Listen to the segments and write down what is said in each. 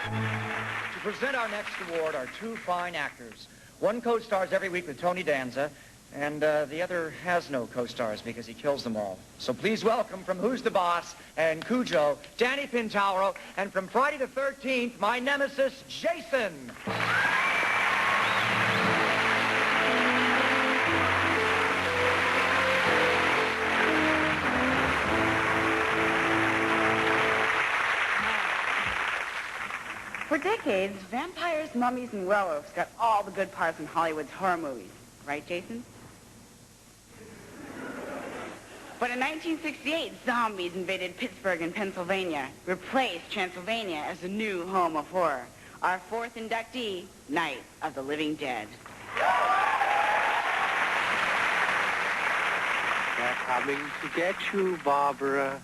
To present our next award are two fine actors. One co-stars every week with Tony Danza, and the other has no co-stars because he kills them all. So please welcome from Who's the Boss and Cujo, Danny Pintauro, and from Friday the 13th, my nemesis, Jason. For decades, vampires, mummies, and werewolves got all the good parts in Hollywood's horror movies. Right, Jason? But in 1968, zombies invaded Pittsburgh and Pennsylvania, replaced Transylvania as the new home of horror. Our fourth inductee, Night of the Living Dead. They're coming to get you, Barbara.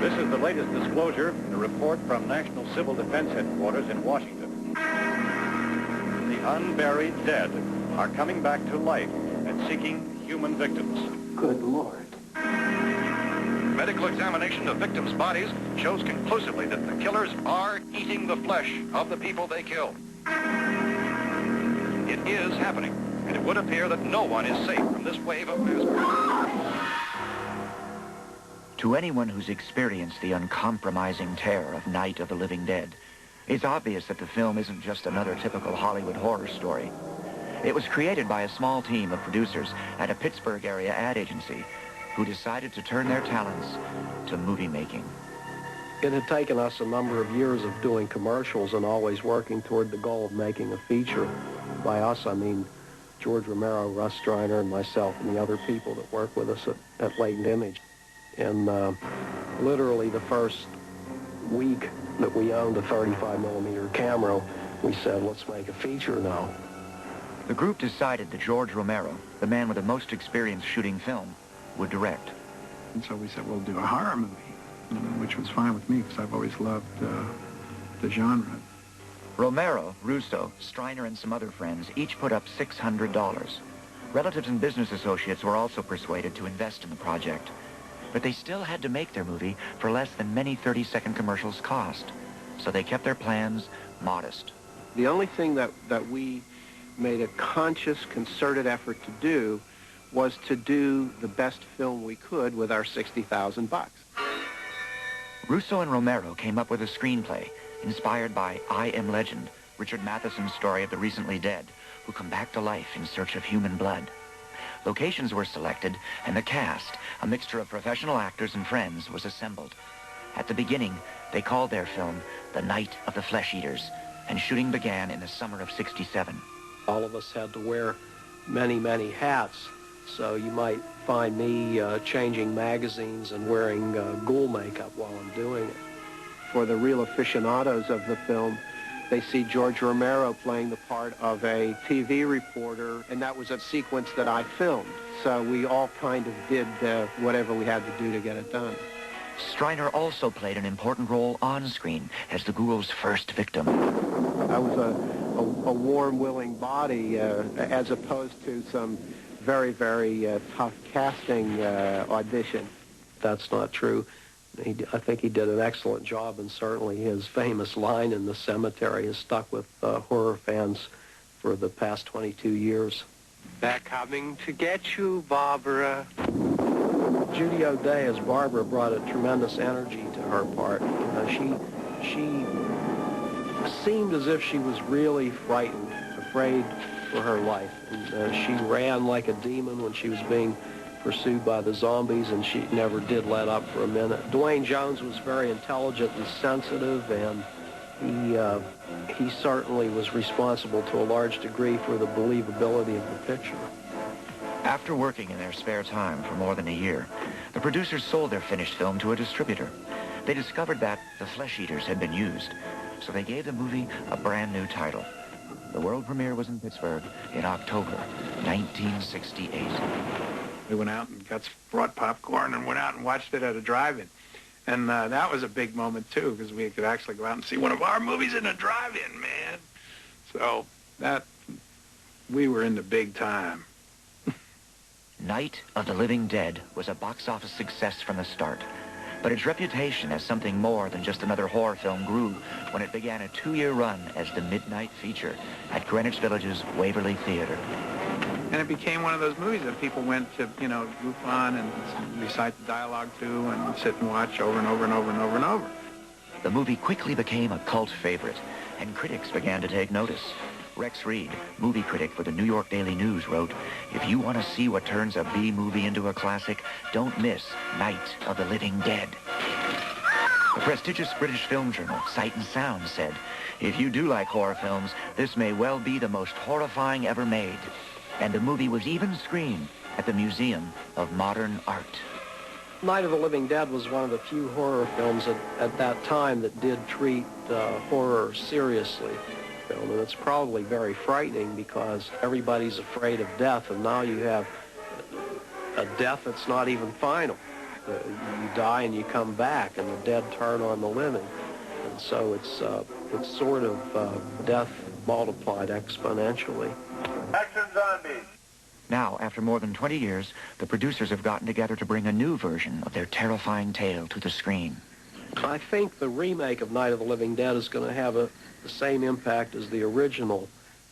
This is the latest disclosure, a report from National Civil Defense Headquarters in Washington. The unburied dead are coming back to life and seeking human victims. Good Lord. Medical examination of victims' bodies shows conclusively that the killers are eating the flesh of the people they kill. It is happening, and it would appear that no one is safe from this wave of mass murder. To anyone who's experienced the uncompromising terror of Night of the Living Dead, it's obvious that the film isn't just another typical Hollywood horror story. It was created by a small team of producers at a Pittsburgh area ad agency who decided to turn their talents to movie making. It had taken us a number of years of doing commercials and always working toward the goal of making a feature. By us, I mean George Romero, Russ Streiner, and myself, and the other people that work with us at Latent Image. And literally the first week that we owned a 35mm camera, we said, let's make a feature now. The group decided that George Romero, the man with the most experience shooting film, would direct. And so we said, we'll do a horror movie, which was fine with me because I've always loved the genre. Romero, Russo, Streiner, and some other friends each put up $600. Relatives and business associates were also persuaded to invest in the project. But they still had to make their movie for less than many 30-second commercials cost. So they kept their plans modest. The only thing that we made a conscious, concerted effort to do was to do the best film we could with our $60,000. Russo and Romero came up with a screenplay inspired by I Am Legend, Richard Matheson's story of the recently dead who come back to life in search of human blood. Locations were selected, and the cast, a mixture of professional actors and friends, was assembled. At the beginning, they called their film The Night of the Flesh Eaters, and shooting began in the summer of '67. All of us had to wear many, many hats, so you might find me changing magazines and wearing ghoul makeup while I'm doing it. For the real aficionados of the film, they see George Romero playing the part of a TV reporter, and that was a sequence that I filmed. So we all kind of did whatever we had to do to get it done. Streiner also played an important role on screen as the ghoul's first victim. I was a warm, willing body as opposed to some very, very tough casting audition. That's not true. I think he did an excellent job, and certainly his famous line in the cemetery has stuck with horror fans for the past 22 years. They're coming to get you, Barbara. Judy O'Day as Barbara brought a tremendous energy to her part. She seemed as if she was really frightened, afraid for her life. And she ran like a demon when she was being pursued by the zombies, and she never did let up for a minute. Dwayne Jones was very intelligent and sensitive, and he certainly was responsible to a large degree for the believability of the picture. After working in their spare time for more than a year, the producers sold their finished film to a distributor. They discovered that The Flesh Eaters had been used, so they gave the movie a brand new title. The world premiere was in Pittsburgh in October 1968. We went out and brought popcorn and went out and watched it at a drive-in. And that was a big moment, too, because we could actually go out and see one of our movies in a drive-in, man. So we were in the big time. Night of the Living Dead was a box office success from the start. But its reputation as something more than just another horror film grew when it began a 2-year run as the midnight feature at Greenwich Village's Waverly Theater. And it became one of those movies that people went to, you know, goof on and recite the dialogue to and sit and watch over and over and over and over and over. The movie quickly became a cult favorite, and critics began to take notice. Rex Reed, movie critic for the New York Daily News, wrote, "If you want to see what turns a B-movie into a classic, don't miss Night of the Living Dead." The prestigious British film journal, Sight and Sound, said, "If you do like horror films, this may well be the most horrifying ever made." And the movie was even screened at the Museum of Modern Art. Night of the Living Dead was one of the few horror films at that time that did treat horror seriously. And it's probably very frightening because everybody's afraid of death, and now you have a death that's not even final. You die and you come back, and the dead turn on the living. And so it's sort of death multiplied exponentially. Action zombies! Now, after more than 20 years, the producers have gotten together to bring a new version of their terrifying tale to the screen. I think the remake of Night of the Living Dead is going to have the same impact as the original.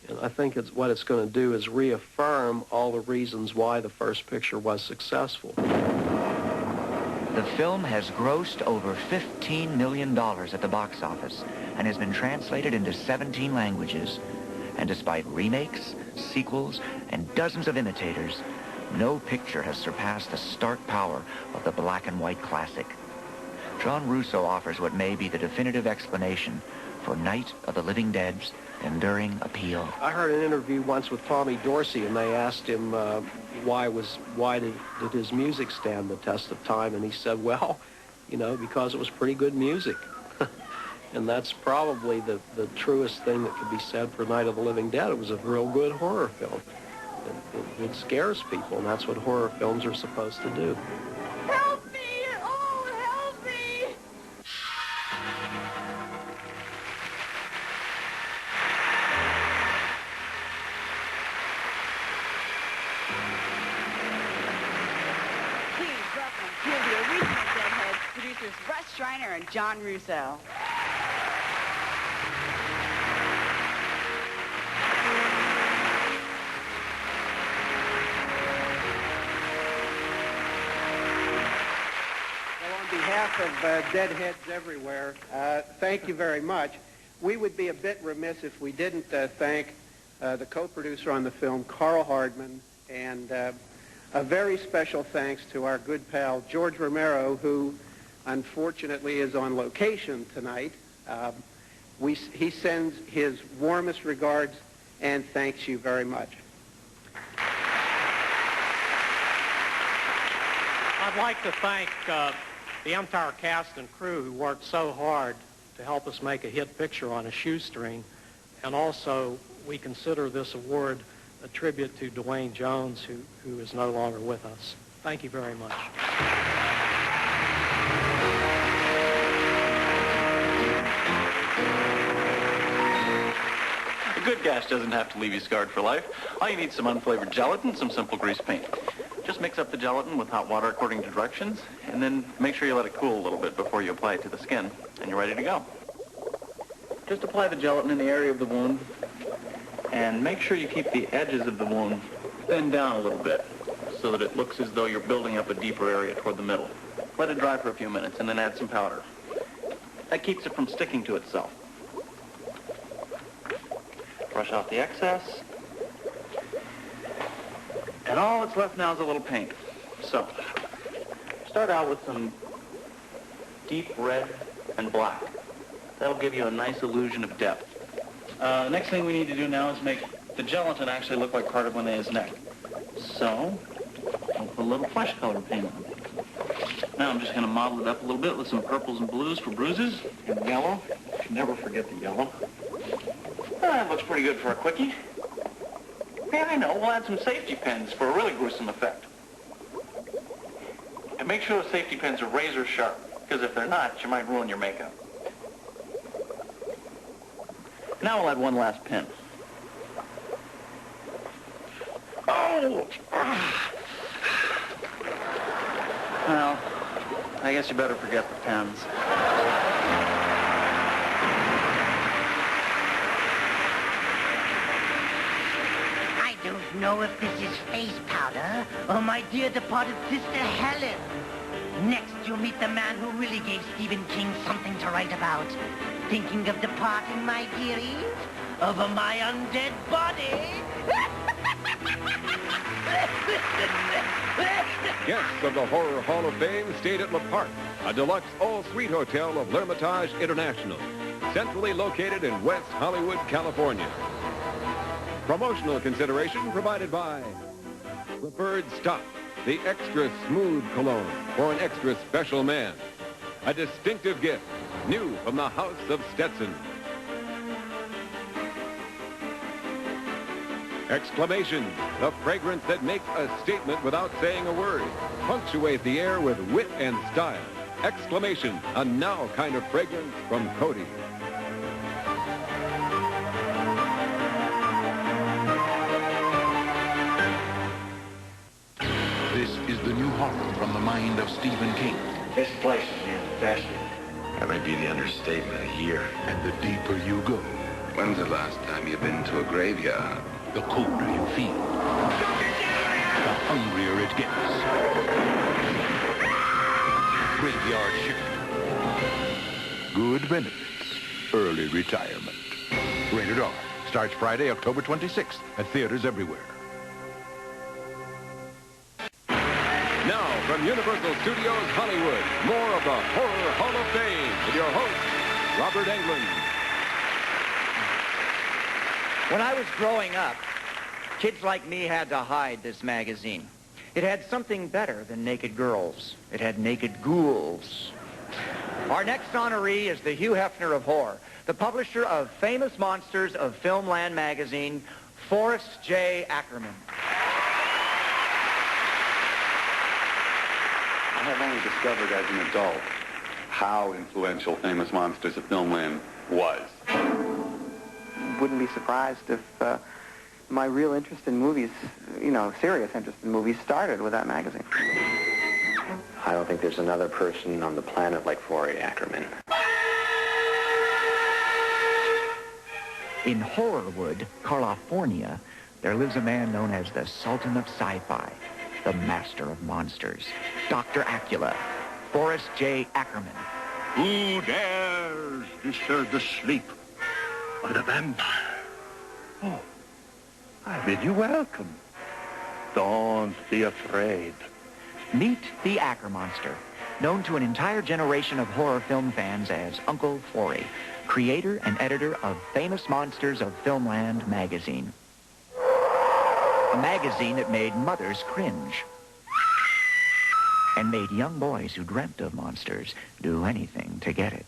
And I think what it's going to do is reaffirm all the reasons why the first picture was successful. The film has grossed over $15 million at the box office and has been translated into 17 languages. And despite remakes, sequels, and dozens of imitators, no picture has surpassed the stark power of the black and white classic. John Russo offers what may be the definitive explanation for Night of the Living Dead's enduring appeal. I heard an interview once with Tommy Dorsey, and they asked him why did his music stand the test of time, and he said, well, you know, because it was pretty good music. And that's probably the truest thing that could be said for Night of the Living Dead. It was a real good horror film. It scares people, and that's what horror films are supposed to do. Help me! Oh, help me! Please welcome two of the original Deadheads, producers Russ Schreiner and John Russo. On behalf of Deadheads everywhere, thank you very much. We would be a bit remiss if we didn't thank the co-producer on the film, Carl Hardman, and a very special thanks to our good pal, George Romero, who unfortunately is on location tonight. He sends his warmest regards and thanks you very much. I'd like to thank the entire cast and crew who worked so hard to help us make a hit picture on a shoestring. And also, we consider this award a tribute to Dwayne Jones, who is no longer with us. Thank you very much. A good gash doesn't have to leave you scarred for life. All you need is some unflavored gelatin, some simple grease paint. Just mix up the gelatin with hot water according to directions, and then make sure you let it cool a little bit before you apply it to the skin, and you're ready to go. Just apply the gelatin in the area of the wound, and make sure you keep the edges of the wound thinned down a little bit, so that it looks as though you're building up a deeper area toward the middle. Let it dry for a few minutes, and then add some powder. That keeps it from sticking to itself. Brush off the excess. And all that's left now is a little paint. So, start out with some deep red and black. That'll give you a nice illusion of depth. Next thing we need to do now is make the gelatin actually look like part of Linnea's neck. So, I'll put a little flesh color paint on it. Now I'm just going to model it up a little bit with some purples and blues for bruises, and yellow. Never forget the yellow. That looks pretty good for a quickie. Yeah, I know. We'll add some safety pins for a really gruesome effect. And make sure the safety pins are razor sharp, because if they're not, you might ruin your makeup. Now we'll add one last pin. Oh! Well, I guess you better forget the pens. I don't know if this is face powder or my dear departed sister Helen. Next, you'll meet the man who really gave Stephen King something to write about. Thinking of departing, my dearies? Over my undead body? Guests of the Horror Hall of Fame stayed at Le Parc, a deluxe all-suite hotel of L'Hermitage International, centrally located in West Hollywood, California. Promotional consideration provided by the Bird Stop, the extra smooth cologne for an extra special man. A distinctive gift, new from the House of Stetson. Exclamation, the fragrance that makes a statement without saying a word. Punctuate the air with wit and style. Exclamation, a now kind of fragrance from Coty. This is the new horror from the mind of Stephen King. This place is infested. That might be the understatement of the year. And the deeper you go, when's the last time you've been to a graveyard? The colder you feel, the hungrier it gets. Graveyard shift. Good benefits. Early retirement. Rated R. Starts Friday, October 26th at theaters everywhere. Now, from Universal Studios Hollywood, more of the Horror Hall of Fame with your host, Robert Englund. When I was growing up, kids like me had to hide this magazine. It had something better than naked girls. It had naked ghouls. Our next honoree is the Hugh Hefner of horror, the publisher of Famous Monsters of Filmland magazine, Forrest J. Ackerman. I have only discovered as an adult how influential Famous Monsters of Filmland was. Wouldn't be surprised if my real interest in movies, serious interest in movies, started with that magazine. I don't think there's another person on the planet like Forrest Ackerman. In Horrorwood, California, there lives a man known as the Sultan of Sci-Fi, the Master of Monsters, Dr. Acula, Forrest J. Ackerman. Who dares disturb the sleep of the vampire? Oh, I bid you welcome. Don't be afraid. Meet the Ackermonster, known to an entire generation of horror film fans as Uncle Forry, creator and editor of Famous Monsters of Filmland magazine. A magazine that made mothers cringe and made young boys who dreamt of monsters do anything to get it.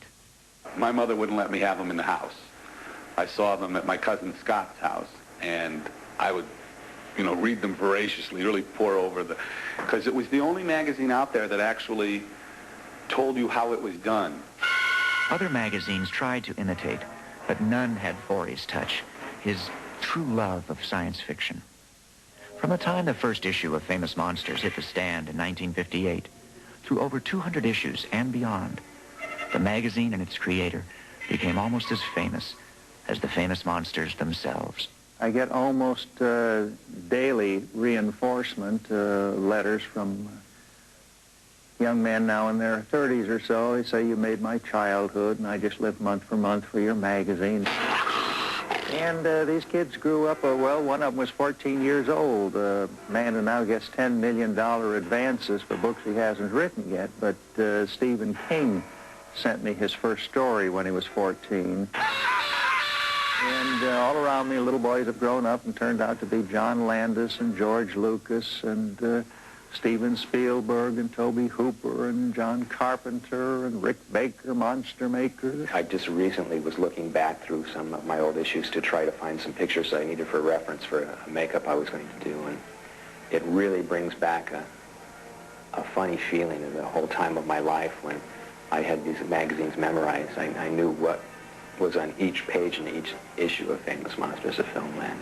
My mother wouldn't let me have them in the house. I saw them at my cousin Scott's house, and I would, read them voraciously, really pore over because it was the only magazine out there that actually told you how it was done. Other magazines tried to imitate, but none had Forry's touch, his true love of science fiction. From the time the first issue of Famous Monsters hit the stand in 1958, through over 200 issues and beyond, the magazine and its creator became almost as famous as the Famous Monsters themselves. I get almost daily reinforcement letters from young men now in their 30s or so. They say, you made my childhood, and I just lived month for month for your magazine. And these kids grew up, one of them was 14 years old, a man who now gets $10 million advances for books he hasn't written yet. But Stephen King sent me his first story when he was 14. And all around me, little boys have grown up and turned out to be John Landis and George Lucas and Steven Spielberg and Tobe Hooper and John Carpenter and Rick Baker, Monster Maker. I just recently was looking back through some of my old issues to try to find some pictures I needed for reference for a makeup I was going to do, and it really brings back a funny feeling of the whole time of my life when I had these magazines memorized. I knew what was on each page in each issue of Famous Monsters of Filmland.